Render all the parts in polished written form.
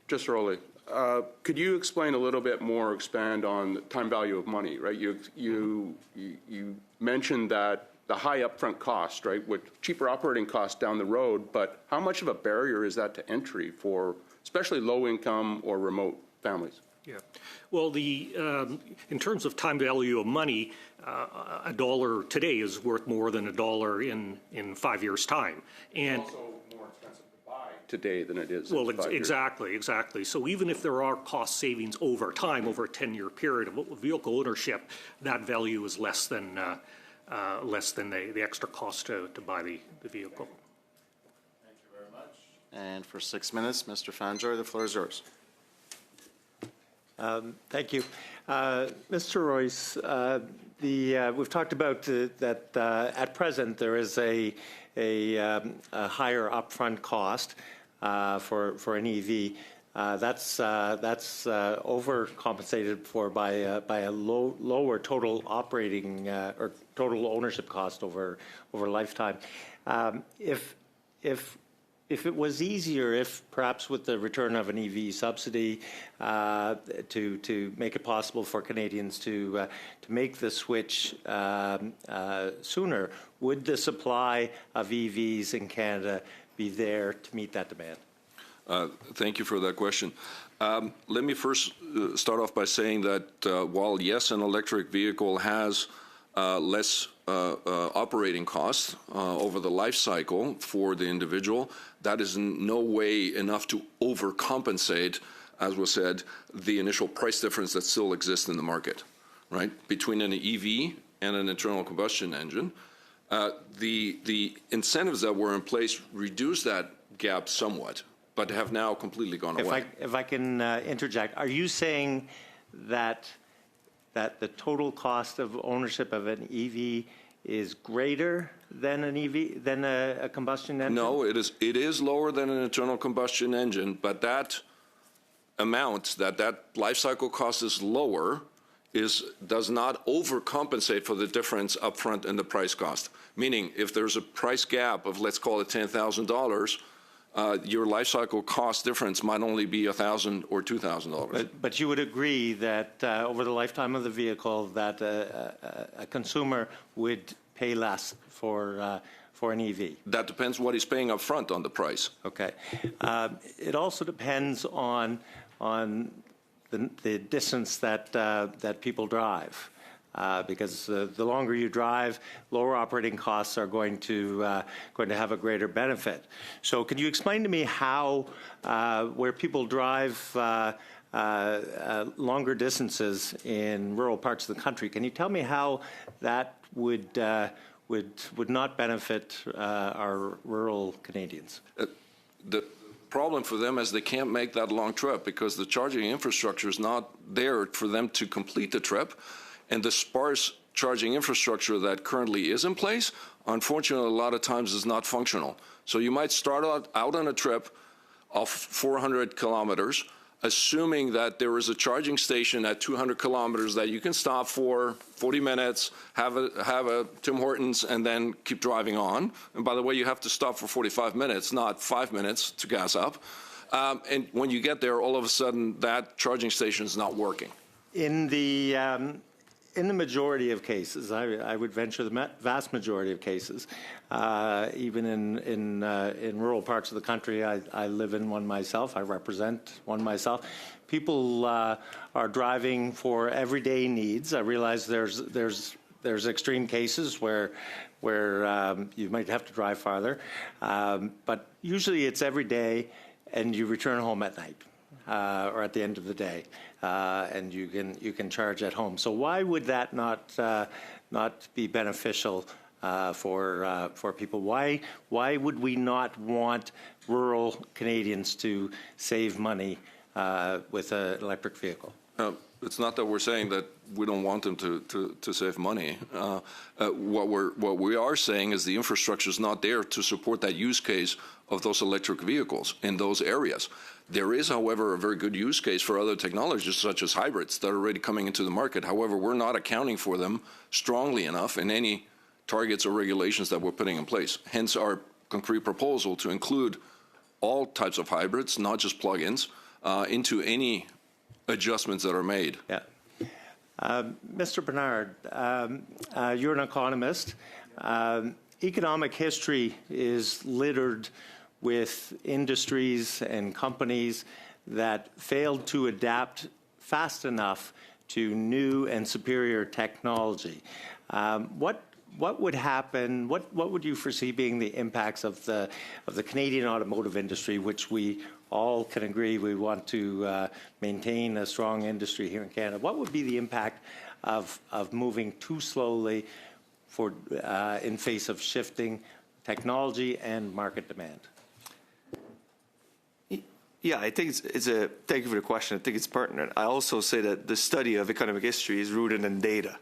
just early. Could you explain a little bit more, expand on the time value of money, right? You mentioned that the high upfront cost, right, with cheaper operating costs down the road, but how much of a barrier is that to entry for especially low-income or remote families? Yeah. Well, in terms of time value of money, a dollar today is worth more than a dollar in 5 years' time. And also more expensive to buy today than it is. Well, exactly. So even if there are cost savings over time, over a 10-year period of vehicle ownership, that value is less than the extra cost to buy the vehicle. Thank you very much. And for 6 minutes, Mr. Fanjoy, the floor is yours. Thank you. Mr. Royce, we've talked about that at present there is a higher upfront cost for an EV. That's overcompensated for by a lower total operating or total ownership cost over lifetime. If it was easier, if perhaps with the return of an EV subsidy to make it possible for Canadians to make the switch sooner, would the supply of EVs in Canada be there to meet that demand? Thank you for that question. Let me first start off by saying that while, yes, an electric vehicle has less operating costs over the life cycle for the individual, that is in no way enough to overcompensate, as was said, the initial price difference that still exists in the market, right, between an EV and an internal combustion engine. The incentives that were in place reduced that gap somewhat, but have now completely gone away. If I can interject, are you saying that the total cost of ownership of an EV is greater than an EV than a combustion engine? No, it is lower than an internal combustion engine, but that amount, that life cycle cost is lower, does not overcompensate for the difference upfront in the price cost. Meaning, if there's a price gap of, let's call it $10,000, your life cycle cost difference might only be $1,000 or $2,000. But you would agree that over the lifetime of the vehicle, that a consumer would pay less for an EV. That depends what he's paying up front on the price. Okay. It also depends on the distance that people drive. Because the longer you drive, lower operating costs are going to have a greater benefit. So, can you explain to me how, where people drive longer distances in rural parts of the country, can you tell me how that would not benefit our rural Canadians? The problem for them is they can't make that long trip because the charging infrastructure is not there for them to complete the trip. And the sparse charging infrastructure that currently is in place, unfortunately, a lot of times is not functional. So you might start out on a trip of 400 kilometers, assuming that there is a charging station at 200 kilometers that you can stop for 40 minutes, have a Tim Hortons, and then keep driving on. And by the way, you have to stop for 45 minutes, not 5 minutes to gas up. And when you get there, all of a sudden, that charging station is not working. In the majority of cases, I would venture the vast majority of cases, even in rural parts of the country, I live in one myself, I represent one myself, people are driving for everyday needs. I realize there's extreme cases where you might have to drive farther, but usually it's every day and you return home at night. Or at the end of the day, and you can charge at home. So why would that not be beneficial for people? Why would we not want rural Canadians to save money with an electric vehicle? It's not that we're saying that we don't want them to save money. What we are saying is the infrastructure is not there to support that use case of those electric vehicles in those areas. There is, however, a very good use case for other technologies, such as hybrids, that are already coming into the market. However, we're not accounting for them strongly enough in any targets or regulations that we're putting in place. Hence our concrete proposal to include all types of hybrids, not just plug-ins, into any adjustments that are made. Yeah. Mr. Bernard, you're an economist. Economic history is littered with industries and companies that failed to adapt fast enough to new and superior technology. What would happen? What would you foresee being the impacts of the Canadian automotive industry, which we all can agree we want to maintain a strong industry here in Canada? What would be the impact of moving too slowly for in face of shifting technology and market demand? Yeah, I think it's a, thank you for the question. I think it's pertinent. I also say that the study of economic history is rooted in data.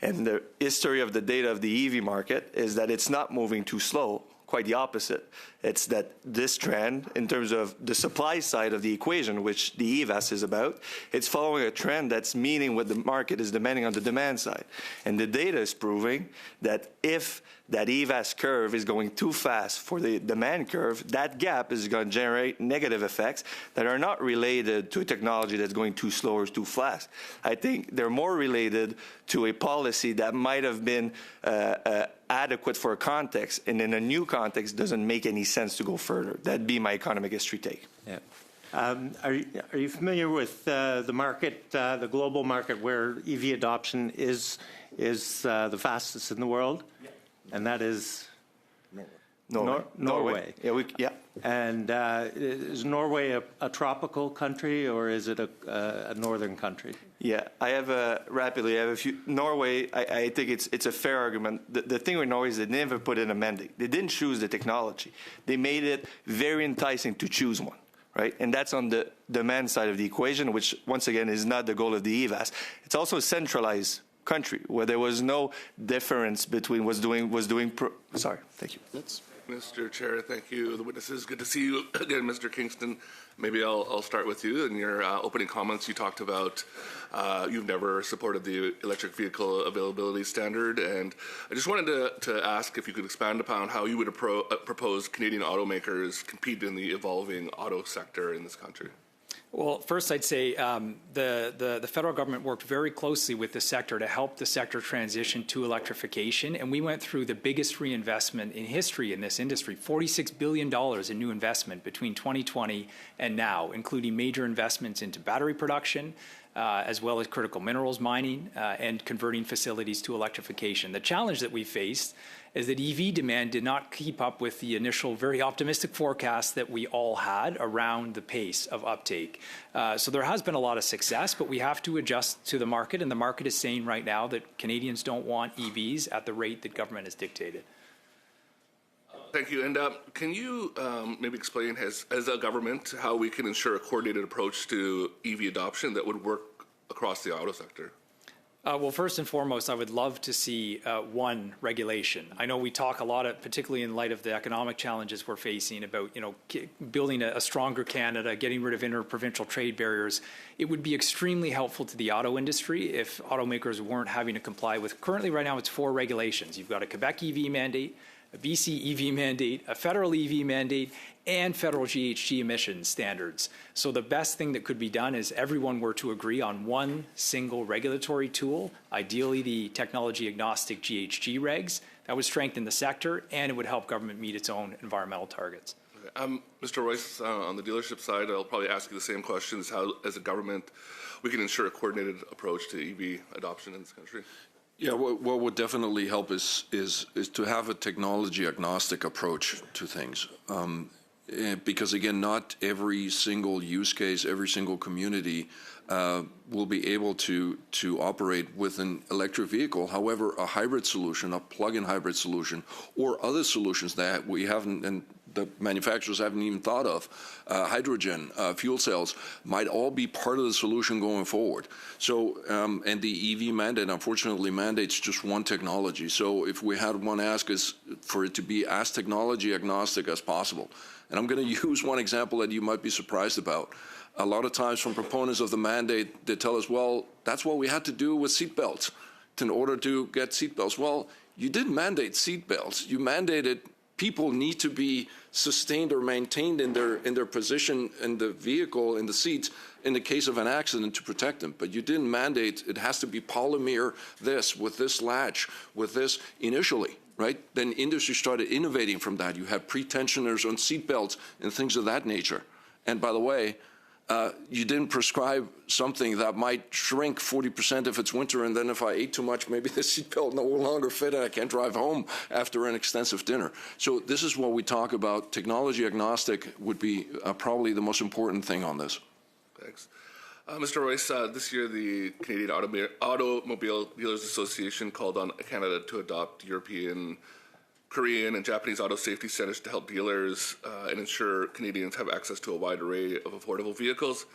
And the history of the data of the EV market is that it's not moving too slow, quite the opposite. It's that this trend, in terms of the supply side of the equation, which the EVAS is about, it's following a trend that's meeting what the market is demanding on the demand side. And the data is proving that if that EVAS curve is going too fast for the demand curve, that gap is going to generate negative effects that are not related to a technology that's going too slow or too fast. I think they're more related to a policy that might have been adequate for a context, and in a new context doesn't make any sense to go further. That'd be my economic history take. Yeah. Are you familiar with the market, the global market, where EV adoption is the fastest in the world? Yeah. And that is Norway. Yeah. And is Norway a tropical country, or is it a northern country? Yeah, I have a few. Norway, I think it's a fair argument. The thing with Norway is they never put in a mandate. They didn't choose the technology. They made it very enticing to choose one, right? And that's on the demand side of the equation, which once again is not the goal of the EVAS. It's also a centralized country where there was no difference between sorry, thank you. Mr. Chair, thank you. The witnesses, good to see you again, Mr. Kingston. Maybe I'll start with you. In your opening comments, you talked about you've never supported the electric vehicle availability standard, and I just wanted to ask if you could expand upon how you would propose Canadian automakers compete in the evolving auto sector in this country. Well, first I'd say the federal government worked very closely with the sector to help the sector transition to electrification, and we went through the biggest reinvestment in history in this industry, $46 billion in new investment between 2020 and now, including major investments into battery production, as well as critical minerals mining and converting facilities to electrification. The challenge that we faced is that EV demand did not keep up with the initial very optimistic forecast that we all had around the pace of uptake. So there has been a lot of success, but we have to adjust to the market, and the market is saying right now that Canadians don't want EVs at the rate that government has dictated. Thank you. And can you maybe explain, as a government, how we can ensure a coordinated approach to EV adoption that would work across the auto sector? Well, first and foremost, I would love to see one regulation. I know we talk a lot, particularly in light of the economic challenges we're facing, about building a stronger Canada, getting rid of interprovincial trade barriers. It would be extremely helpful to the auto industry if automakers weren't having to comply with. Currently, right now, it's 4 regulations. You've got a Quebec EV mandate, a BC EV mandate, a federal EV mandate, and federal GHG emissions standards. So the best thing that could be done is everyone were to agree on one single regulatory tool, ideally the technology agnostic GHG regs. That would strengthen the sector, and it would help government meet its own environmental targets. Mr. Royce, on the dealership side, I'll probably ask you the same questions, how, as a government, we can ensure a coordinated approach to EV adoption in this country. Yeah, what would definitely help is to have a technology agnostic approach to things. Because again, not every single use case, every single community will be able to operate with an electric vehicle. However, a hybrid solution, a plug-in hybrid solution, or other solutions that we haven't, and the manufacturers haven't even thought of, hydrogen, fuel cells, might all be part of the solution going forward. So, and the EV mandate, unfortunately, mandates just one technology. So if we had one ask is for it to be as technology agnostic as possible. And I'm going to use one example that you might be surprised about. A lot of times from proponents of the mandate, they tell us, well, that's what we had to do with seatbelts in order to get seatbelts. Well, you didn't mandate seatbelts. You mandated people need to be sustained or maintained in their position in the vehicle, in the seats, in the case of an accident to protect them. But you didn't mandate it has to be polymer this, with this latch, with this initially, right? Then industry started innovating from that. You had pre-tensioners on seat belts and things of that nature. And by the way, you didn't prescribe something that might shrink 40% if it's winter, and then if I ate too much, maybe the seatbelt no longer fit and I can't drive home after an extensive dinner. So this is what we talk about. Technology agnostic would be probably the most important thing on this. Thanks. Mr. Royce, this year the Canadian Automobile Dealers Association called on Canada to adopt European, Korean, and Japanese auto safety standards to help dealers and ensure Canadians have access to a wide array of affordable vehicles.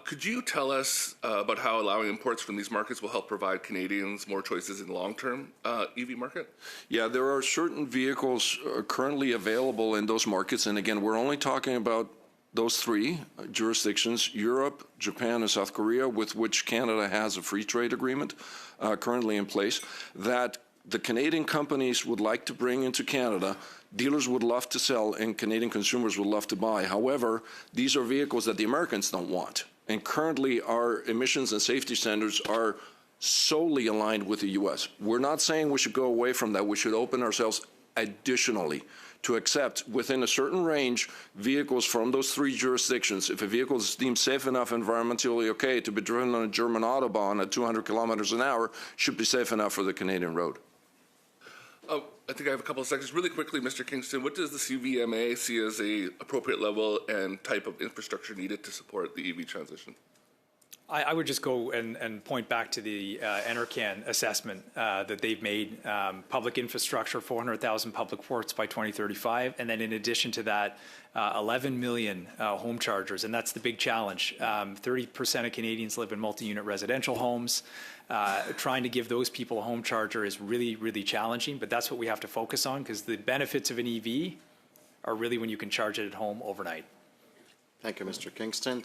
Could you tell us about how allowing imports from these markets will help provide Canadians more choices in the long-term EV market? Yeah, there are certain vehicles currently available in those markets, and again, we're only talking about those three jurisdictions: Europe, Japan, and South Korea, with which Canada has a free trade agreement currently in place, that the Canadian companies would like to bring into Canada. Dealers would love to sell, and Canadian consumers would love to buy. However, these are vehicles that the Americans don't want. And currently, our emissions and safety standards are solely aligned with the U.S. We're not saying we should go away from that. We should open ourselves additionally to accept, within a certain range, vehicles from those three jurisdictions. If a vehicle is deemed safe enough, environmentally okay to be driven on a German Autobahn at 200 kilometers an hour, should be safe enough for the Canadian road. I think I have a couple of seconds. Really quickly, Mr. Kingston, what does the CVMA see as a appropriate level and type of infrastructure needed to support the EV transition? I would just go and point back to the NRCan assessment that they've made. Public infrastructure, 400,000 public ports by 2035, and then in addition to that, 11 million home chargers, and that's the big challenge. 30% of Canadians live in multi-unit residential homes. Trying to give those people a home charger is really, really challenging, but that's what we have to focus on, because the benefits of an EV are really when you can charge it at home overnight. Thank you, Mr. Kingston.